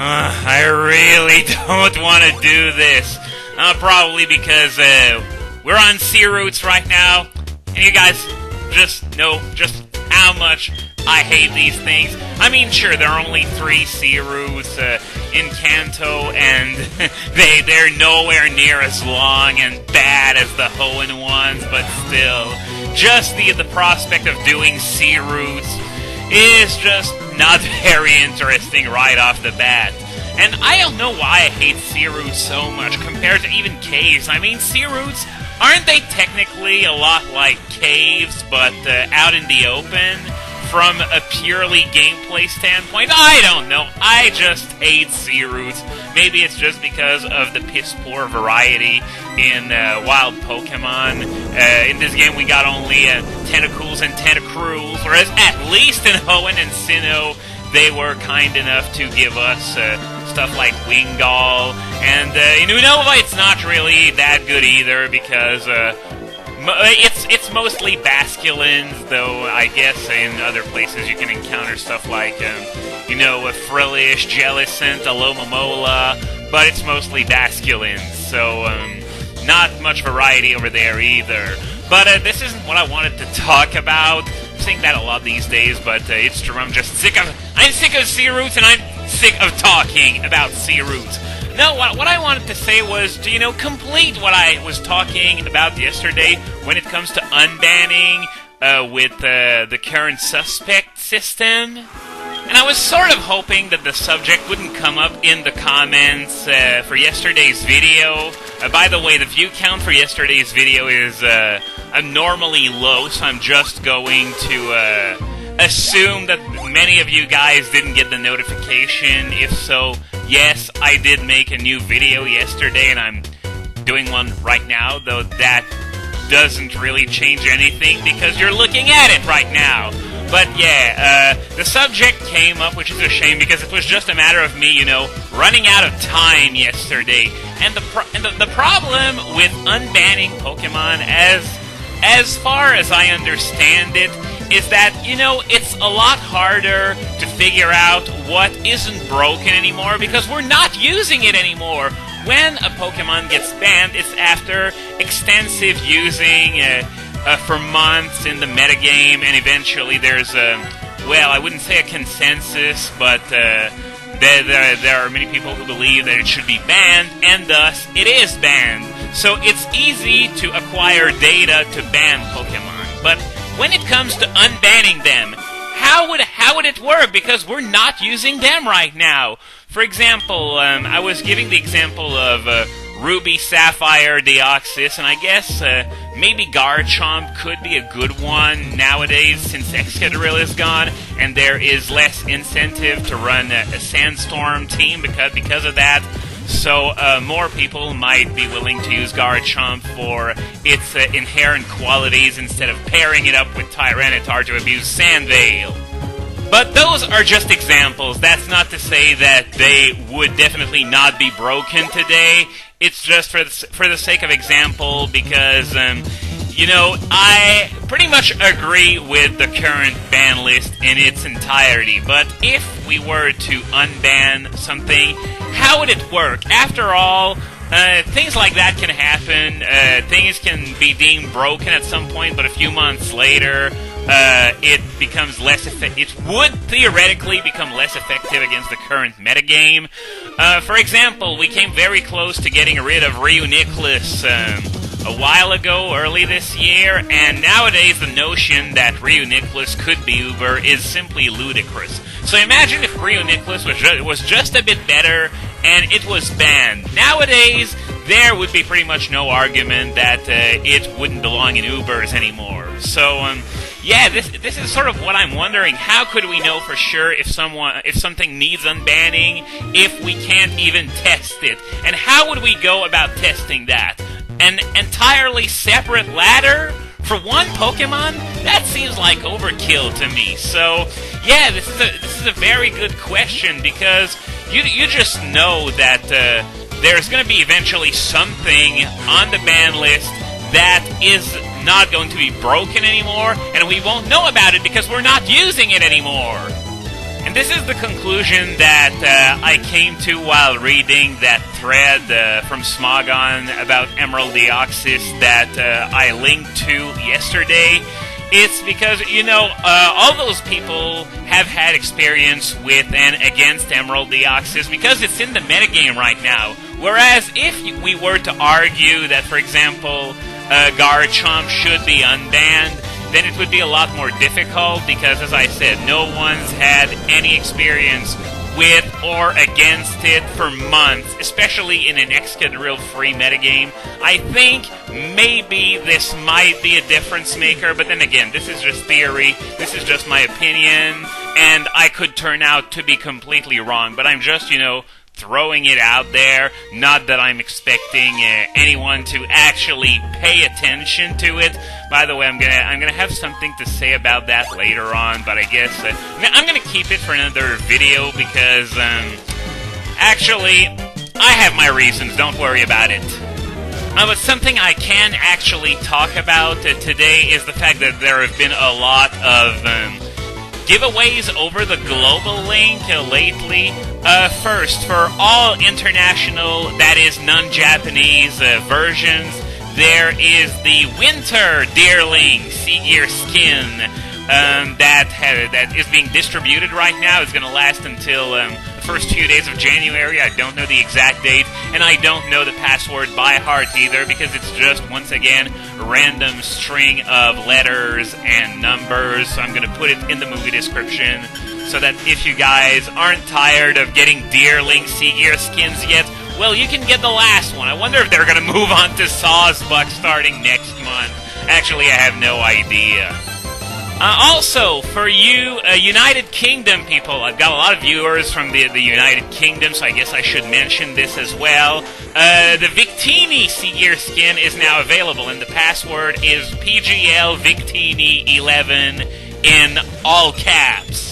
I really don't want to do this. Probably because we're on sea routes right now, and you guys just know just how much I hate these things. I mean, sure, there are only 3 sea routes in Kanto, and they're nowhere near as long and bad as the Hoenn ones, but still, just the prospect of doing sea routes is just not very interesting right off the bat. And I don't know why I hate sea routes so much compared to even caves. I mean, sea routes, aren't they technically a lot like caves, but out in the open? From a purely gameplay standpoint, I don't know. I just hate sea routes. Maybe it's just because of the piss-poor variety in wild Pokemon. In this game, we got only Tentacools and Tentacruels, whereas at least in Hoenn and Sinnoh, they were kind enough to give us stuff like Wingull. And in Unova, it's not really that good either, because it's mostly Basculins, though I guess in other places you can encounter stuff like, a Frillish, Jellicent, Alomomola, but it's mostly Basculins, so not much variety over there either. But this isn't what I wanted to talk about. I'm saying that a lot these days, but it's true. I'm sick of sea routes, and I'm sick of talking about sea routes. No, what I wanted to say was to, complete what I was talking about yesterday when it comes to unbanning with the current suspect system. And I was sort of hoping that the subject wouldn't come up in the comments for yesterday's video. By the way, the view count for yesterday's video is abnormally low, so I'm just going to assume that many of you guys didn't get the notification. If so, yes, I did make a new video yesterday, and I'm doing one right now, though that doesn't really change anything because you're looking at it right now. But yeah, the subject came up, which is a shame because it was just a matter of me, running out of time yesterday. And the problem with unbanning Pokemon, as far as I understand it, is that, it's a lot harder to figure out what isn't broken anymore because we're not using it anymore. When a Pokemon gets banned, it's after extensive using for months in the metagame, and eventually there's I wouldn't say a consensus, but there are many people who believe that it should be banned, and thus it is banned. So it's easy to acquire data to ban Pokemon, but when it comes to unbanning them, how would it work? Because we're not using them right now. For example, I was giving the example of Ruby, Sapphire, Deoxys, and I guess maybe Garchomp could be a good one nowadays since Excadrill is gone, and there is less incentive to run a Sandstorm team because of that. So more people might be willing to use Garchomp for its inherent qualities instead of pairing it up with Tyranitar to abuse Sandvale. But those are just examples. That's not to say that they would definitely not be broken today. It's just for the sake of example because, I pretty much agree with the current ban list in its entirety. But if we were to unban something, how would it work? After all, things like that can happen. Things can be deemed broken at some point, but a few months later, it becomes less effective. It would theoretically become less effective against the current metagame. For example, we came very close to getting rid of Reuniclus a while ago, early this year, and nowadays the notion that Reuniclus could be Uber is simply ludicrous. So imagine if Reuniclus was just a bit better and it was banned. Nowadays, there would be pretty much no argument that it wouldn't belong in Ubers anymore. So, this is sort of what I'm wondering. How could we know for sure if something needs unbanning if we can't even test it? And how would we go about testing that? An entirely separate ladder for one Pokemon? That seems like overkill to me. So, yeah, this is a very good question because you just know that there's going to be eventually something on the ban list that is not going to be broken anymore, and we won't know about it because we're not using it anymore. And this is the conclusion that I came to while reading that thread from Smogon about Emerald Deoxys that I linked to yesterday. It's because, you know, all those people have had experience with and against Emerald Deoxys because it's in the metagame right now. Whereas if we were to argue that, for example, Garchomp should be unbanned, then it would be a lot more difficult because, as I said, no one's had any experience with or against it for months, especially in an Excadrill-free metagame. I think maybe this might be a difference maker, but then again, this is just theory, this is just my opinion, and I could turn out to be completely wrong, but I'm just, you know, throwing it out there. Not that I'm expecting anyone to actually pay attention to it. By the way, I'm gonna have something to say about that later on, but I guess I'm gonna keep it for another video because actually I have my reasons. Don't worry about it. But something I can actually talk about today is the fact that there have been a lot of giveaways over the global link lately. First, for all international, that is non-Japanese versions, there is the Winter Deerling Sea Gear skin that is being distributed right now. It's going to last until the first few days of January. I don't know the exact date, and I don't know the password by heart either, because it's just, once again, a random string of letters and numbers. So I'm going to put it in the movie description, so that if you guys aren't tired of getting Deerling Sea Gear skins yet, well, you can get the last one. I wonder if they're going to move on to Sawsbuck starting next month. Actually, I have no idea. Also, for you United Kingdom people, I've got a lot of viewers from the United Kingdom, so I guess I should mention this as well. The Victini Sea Gear skin is now available, and the password is PGL Victini 11 in all caps.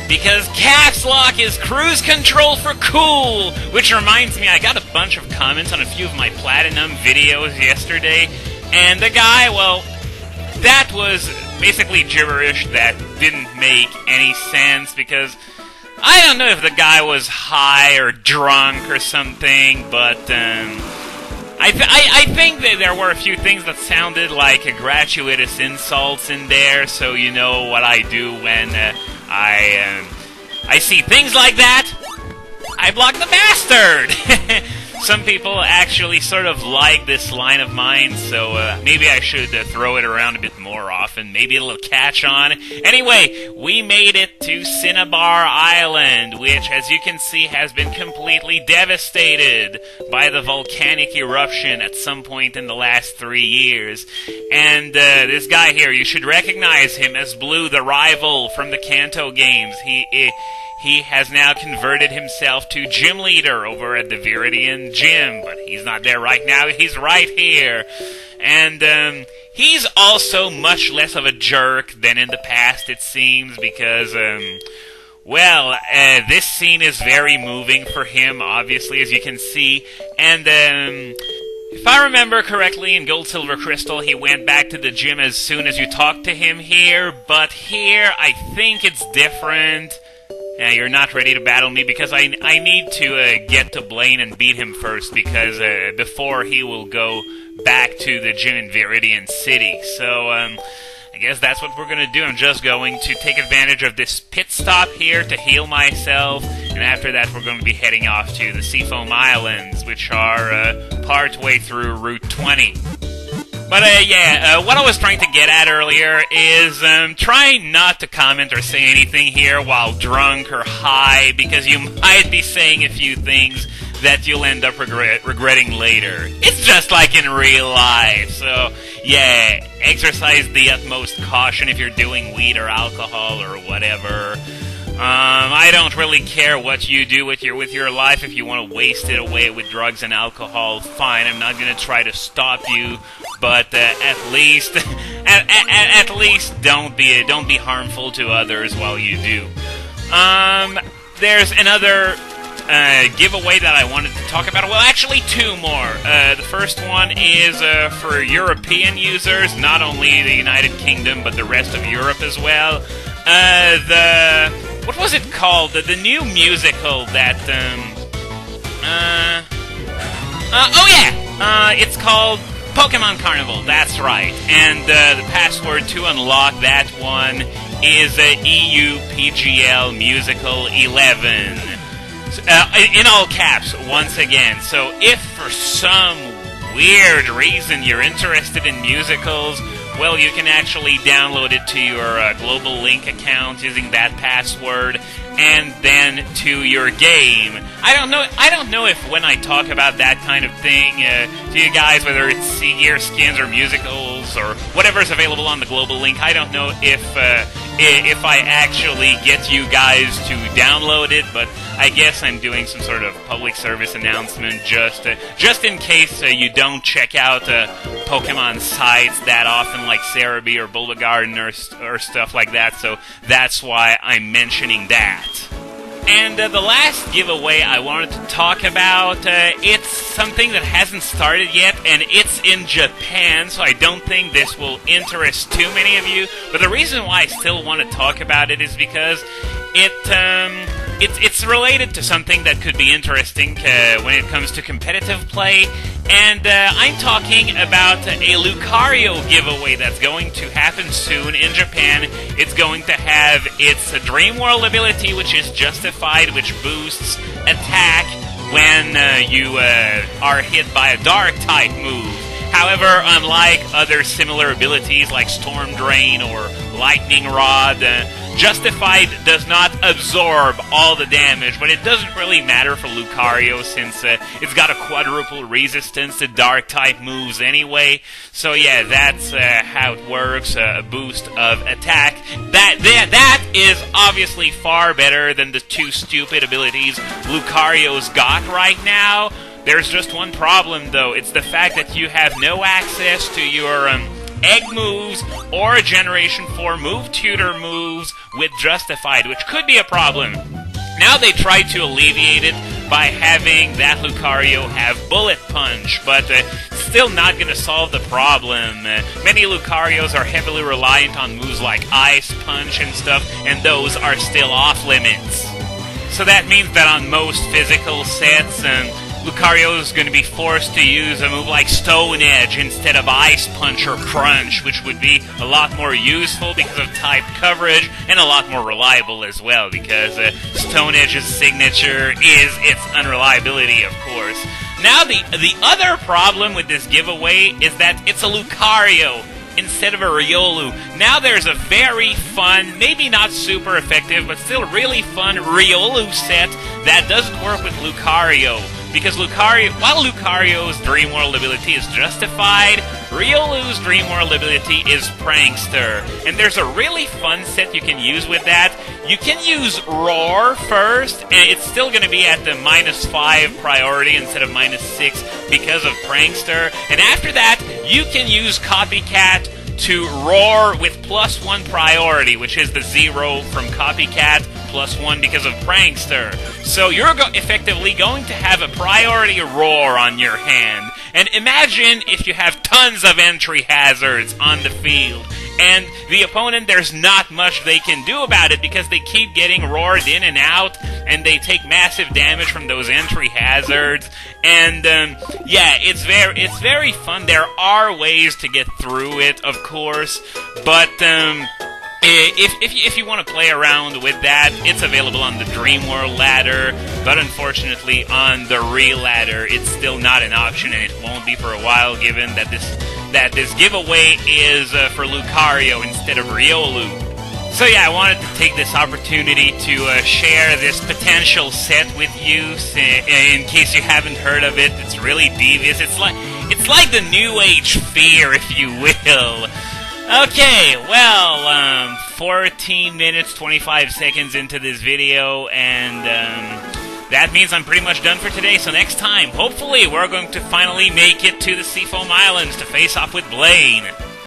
Because caps lock is cruise control for cool! Which reminds me, I got a bunch of comments on a few of my Platinum videos yesterday, and the guy, well, that was basically gibberish that didn't make any sense, because I don't know if the guy was high or drunk or something, but I think that there were a few things that sounded like gratuitous insults in there, so you know what I do when I see things like that? I block the bastard! Some people actually sort of like this line of mine, so maybe I should throw it around a bit more often. Maybe it'll catch on. Anyway, we made it to Cinnabar Island, which, as you can see, has been completely devastated by the volcanic eruption at some point in the last 3 years. And this guy here, you should recognize him as Blue, the rival from the Kanto games. He has now converted himself to gym leader over at the Viridian Gym, but he's not there right now, he's right here. And he's also much less of a jerk than in the past, it seems, because, well, this scene is very moving for him, obviously, as you can see. And if I remember correctly, in Gold, Silver, Crystal, he went back to the gym as soon as you talked to him here, but here, I think it's different. You're not ready to battle me because I need to get to Blaine and beat him first, because before he will go back to the gym in Viridian City. So I guess that's what we're going to do. I'm just going to take advantage of this pit stop here to heal myself, and after that we're going to be heading off to the Seafoam Islands, which are part way through Route 20. But, what I was trying to get at earlier is, try not to comment or say anything here while drunk or high, because you might be saying a few things that you'll end up regretting later. It's just like in real life, so, yeah, exercise the utmost caution if you're doing weed or alcohol or whatever. I don't really care what you do with your life. If you want to waste it away with drugs and alcohol, fine. I'm not going to try to stop you, but at least don't be harmful to others while you do. There's another giveaway that I wanted to talk about. Well, actually, two more. The first one is for European users, not only the United Kingdom, but the rest of Europe as well. what was it called? The new musical that, it's called Pokémon Carnival, that's right. And the password to unlock that one is EUPGL Musical 11. In all caps, once again. So if for some weird reason you're interested in musicals, well, you can actually download it to your Global Link account using that password, and then to your game. I don't know if when I talk about that kind of thing to you guys, whether it's Sea skins or musicals or whatever's available on the Global Link, I don't know if I actually get you guys to download it, but I guess I'm doing some sort of public service announcement just in case you don't check out Pokemon sites that often, like Cerebi or Bulbagarden or stuff like that, so that's why I'm mentioning that. And the last giveaway I wanted to talk about, it's something that hasn't started yet, and it's in Japan, so I don't think this will interest too many of you. But the reason why I still want to talk about it is because it's related to something that could be interesting when it comes to competitive play. And I'm talking about a Lucario giveaway that's going to happen soon in Japan. It's going to have its Dream World ability, which is Justified, which boosts attack when you are hit by a Dark-type move. However, unlike other similar abilities like Storm Drain or Lightning Rod, Justified does not absorb all the damage, but it doesn't really matter for Lucario since it's got a quadruple resistance to Dark-type moves anyway. So yeah, that's how it works, a boost of attack. That is obviously far better than the two stupid abilities Lucario's got right now. There's just one problem, though. It's the fact that you have no access to your egg moves or Generation 4 move tutor moves with Justified, which could be a problem. Now they tried to alleviate it by having that Lucario have Bullet Punch, but still not going to solve the problem. Many Lucarios are heavily reliant on moves like Ice Punch and stuff, and those are still off limits. So that means that on most physical sets, Lucario is going to be forced to use a move like Stone Edge instead of Ice Punch or Crunch, which would be a lot more useful because of type coverage, and a lot more reliable as well, because Stone Edge's signature is its unreliability, of course. Now, the other problem with this giveaway is that it's a Lucario instead of a Riolu. Now there's a very fun, maybe not super effective, but still really fun Riolu set that doesn't work with Lucario. Because while Lucario's Dream World ability is Justified, Riolu's Dream World ability is Prankster. And there's a really fun set you can use with that. You can use Roar first, and it's still going to be at the -5 priority instead of -6 because of Prankster. And after that, you can use Copycat to Roar with +1 priority, which is the 0 from Copycat, +1 because of Prankster. So you're effectively going to have a priority Roar on your hand. And imagine if you have tons of entry hazards on the field, and the opponent, there's not much they can do about it because they keep getting roared in and out, and they take massive damage from those entry hazards. And yeah, it's very fun. There are ways to get through it, of course, but if you want to play around with that, it's available on the Dream World ladder, but unfortunately on the real ladder, it's still not an option, and it won't be for a while, given that this giveaway is for Lucario instead of Riolu. So yeah, I wanted to take this opportunity to share this potential set with you, in case you haven't heard of it. It's really devious. It's like the New Age Fear, if you will. Okay, well, 14 minutes, 25 seconds into this video, and that means I'm pretty much done for today. So next time, hopefully, we're going to finally make it to the Seafoam Islands to face off with Blaine.